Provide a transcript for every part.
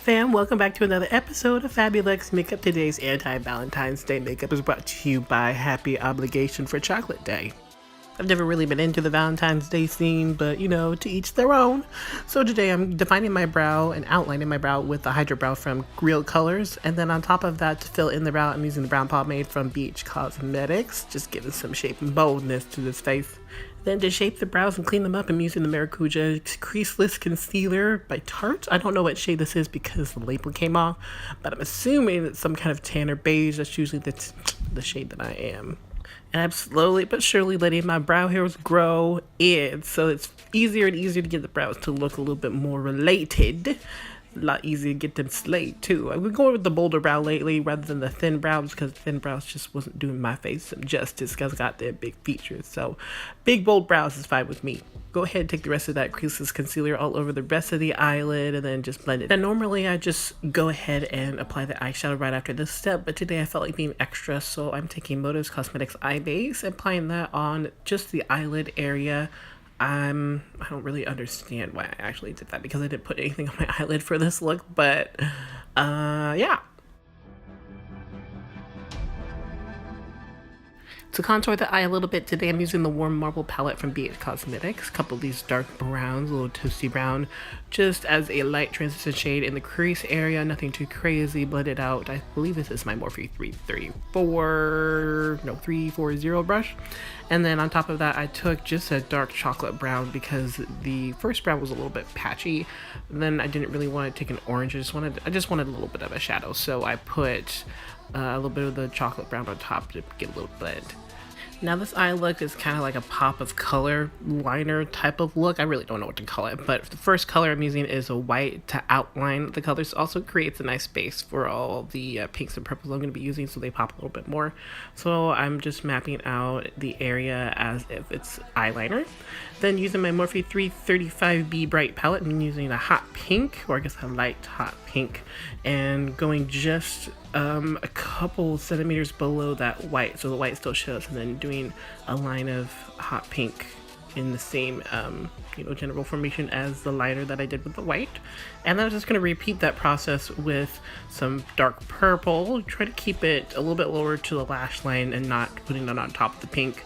fam? Welcome back to another episode of Fabulous Makeup. Today's Anti-Valentines Day makeup is brought to you by Happy Obligation for Chocolate Day. I've never really been into the Valentine's Day scene, but you know, to each their own. So today I'm defining my brow and outlining my brow with the Hydra brow from Real Colors. And then on top of that, to fill in the brow, I'm using the brown pomade from NYX Cosmetics. Just giving some shape and boldness to this face. Then to shape the brows and clean them up, I'm using the Maracuja Creaseless Concealer by Tarte. I don't know what shade this is because the label came off, but I'm assuming it's some kind of tan or beige. That's usually the shade that I am. And I'm slowly but surely letting my brow hairs grow in, so it's easier and easier to get the brows to look a little bit more related. A lot easier to get them slayed too. I've been going with the bolder brow lately rather than the thin brows because thin brows just wasn't doing my face some justice because I got their big features. So big bold brows is fine with me. Go ahead and take the rest of that creaseless concealer all over the rest of the eyelid and then just blend it. And normally I just go ahead and apply the eyeshadow right after this step, but today I felt like being extra, so I'm taking NYX Cosmetics eye base and applying that on just the eyelid area. I don't really understand why I actually did that because I didn't put anything on my eyelid for this look, but yeah. To contour the eye a little bit today, I'm using the Warm Marble palette from NYX Cosmetics. A couple of these dark browns, a little toasty brown, just as a light transition shade in the crease area. Nothing too crazy. Blend it out. I believe this is my Morphe 340 brush. And then on top of that, I took just a dark chocolate brown because the first brown was a little bit patchy. And then I didn't really want to take an orange. I just wanted a little bit of a shadow. So I put a little bit of the chocolate brown on top to get a little blend. Now this eye look is kind of like a pop of color liner type of look. I really don't know what to call it, but the first color I'm using is a white to outline the colors. Also creates a nice base for all the pinks and purples I'm going to be using, so they pop a little bit more. So I'm just mapping out the area as if it's eyeliner. Then using my Morphe 335B Bright palette, I'm using a hot pink, or I guess a light hot pink, and going just a couple centimeters below that white, so the white still shows, and then doing a line of hot pink in the same general formation as the liner that I did with the white. And then I'm just going to repeat that process with some dark purple, try to keep it a little bit lower to the lash line and not putting it on top of the pink,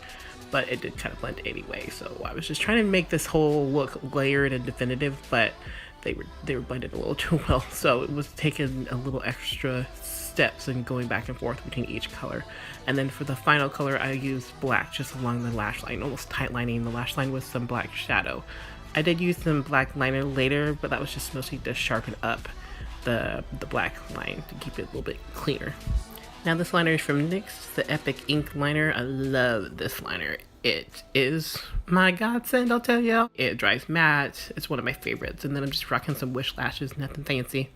but it did kind of blend anyway. So I was just trying to make this whole look layered and definitive, but they were blended a little too well, so it was taking a little extra steps and going back and forth between each color. And then for the final color, I used black just along the lash line, almost tight lining the lash line with some black shadow. I did use some black liner later, but that was just mostly to sharpen up the black line to keep it a little bit cleaner. Now this liner is from NYX, the Epic Ink liner. I love this liner. It is my godsend, I'll tell you. It dries matte. It's one of my favorites. And then I'm just rocking some Wish lashes, nothing fancy.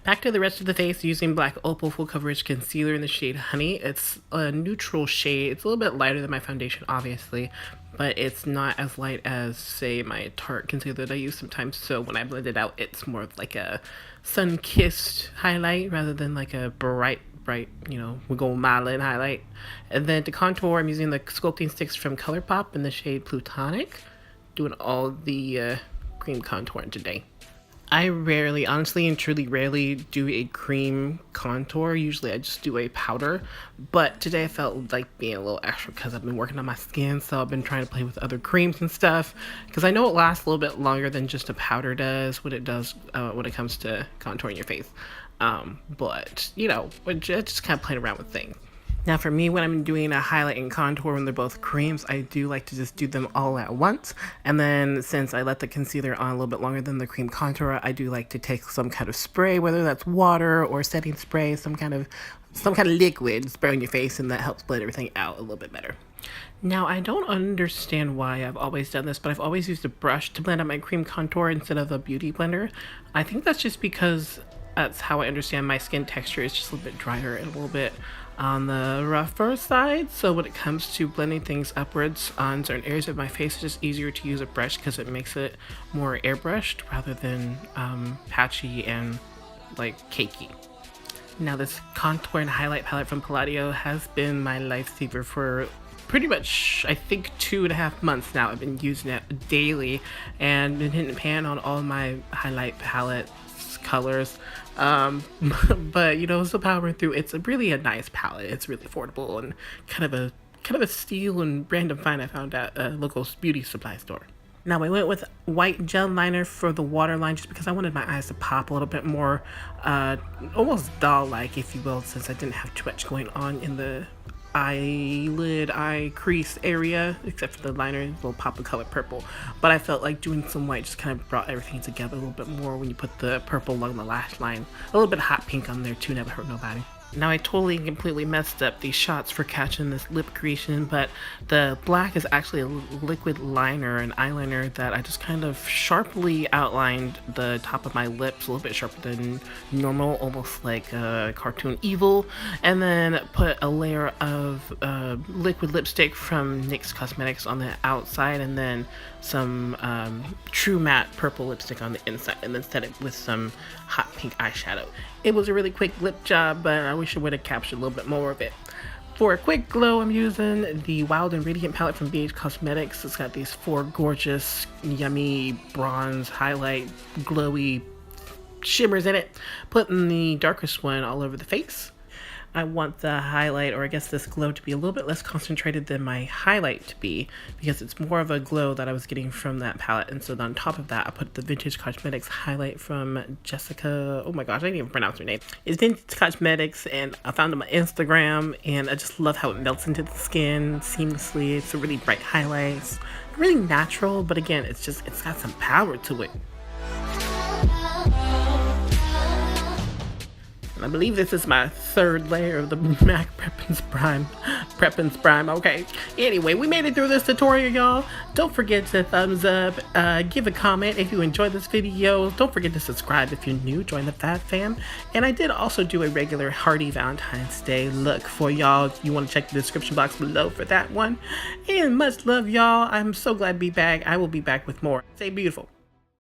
Back to the rest of the face, using black Opal full coverage concealer in the shade Honey. It's a neutral shade. It's a little bit lighter than my foundation, obviously, but it's not as light as, say, my Tarte concealer that I use sometimes. So when I blend it out, it's more of like a sun-kissed highlight rather than like a bright, we go Malin highlight. And then to contour, I'm using the Sculpting sticks from Colourpop in the shade Plutonic. Doing all the cream contouring today. I rarely, honestly and truly rarely do a cream contour. Usually I just do a powder, but today I felt like being a little extra because I've been working on my skin, so I've been trying to play with other creams and stuff because I know it lasts a little bit longer than just a powder does when it comes to contouring your face. But you know, just kind of playing around with things. Now for me, when I'm doing a highlight and contour when they're both creams, I do like to just do them all at once. And then since I let the concealer on a little bit longer than the cream contour, I do like to take some kind of spray, whether that's water or setting spray, some kind of liquid, spray on your face, and that helps blend everything out a little bit better. Now, I don't understand why I've always done this, but I've always used a brush to blend out my cream contour instead of a beauty blender. I think that's just because that's how I understand my skin texture is just a little bit drier and a little bit on the rougher side. So when it comes to blending things upwards on certain areas of my face, it's just easier to use a brush because it makes it more airbrushed rather than patchy and like cakey. Now this contour and highlight palette from Palladio has been my lifesaver for pretty much, I think, 2.5 months now I've been using it daily, and been hitting pan on all my highlight palettes colors. But you know, still powering through. It's really a nice palette. It's really affordable and kind of a steal and random find I found at a local beauty supply store. Now I went with white gel liner for the waterline just because I wanted my eyes to pop a little bit more, almost doll-like, if you will, since I didn't have too much going on in the eyelid, eye crease area, except for the liner, little pop of color purple. But I felt like doing some white just kind of brought everything together a little bit more when you put the purple along the lash line. A little bit of hot pink on there too, never hurt nobody. Now I totally and completely messed up these shots for catching this lip creation, but the black is actually a liquid liner, an eyeliner that I just kind of sharply outlined the top of my lips, a little bit sharper than normal, almost like a cartoon evil, and then put a layer of liquid lipstick from NYX Cosmetics on the outside, and then some true matte purple lipstick on the inside, and then set it with some hot pink eyeshadow. It was a really quick lip job, but I wish I would have captured a little bit more of it. For a quick glow, I'm using the Wild and Radiant palette from NYX Cosmetics. It's got these 4 gorgeous, yummy, bronze, highlight, glowy shimmers in it. Putting the darkest one all over the face. I want the highlight, or I guess this glow, to be a little bit less concentrated than my highlight to be, because it's more of a glow that I was getting from that palette. And so on top of that, I put the Vintage Cosmetics highlight from Jessica. Oh my gosh, I didn't even pronounce her name. It's Vintage Cosmetics, and I found them on Instagram, and I just love how it melts into the skin seamlessly. It's a really bright highlight. It's really natural, but again, it's got some power to it. I believe this is my 3rd layer of the M.A.C Prep+Prime. Okay. Anyway, we made it through this tutorial, y'all. Don't forget to thumbs up, give a comment if you enjoyed this video. Don't forget to subscribe if you're new. Join the Fab Fam. And I did also do a regular Hearty Valentine's Day look for y'all. If you want to check the description box below for that one. And much love, y'all. I'm so glad to be back. I will be back with more. Stay beautiful.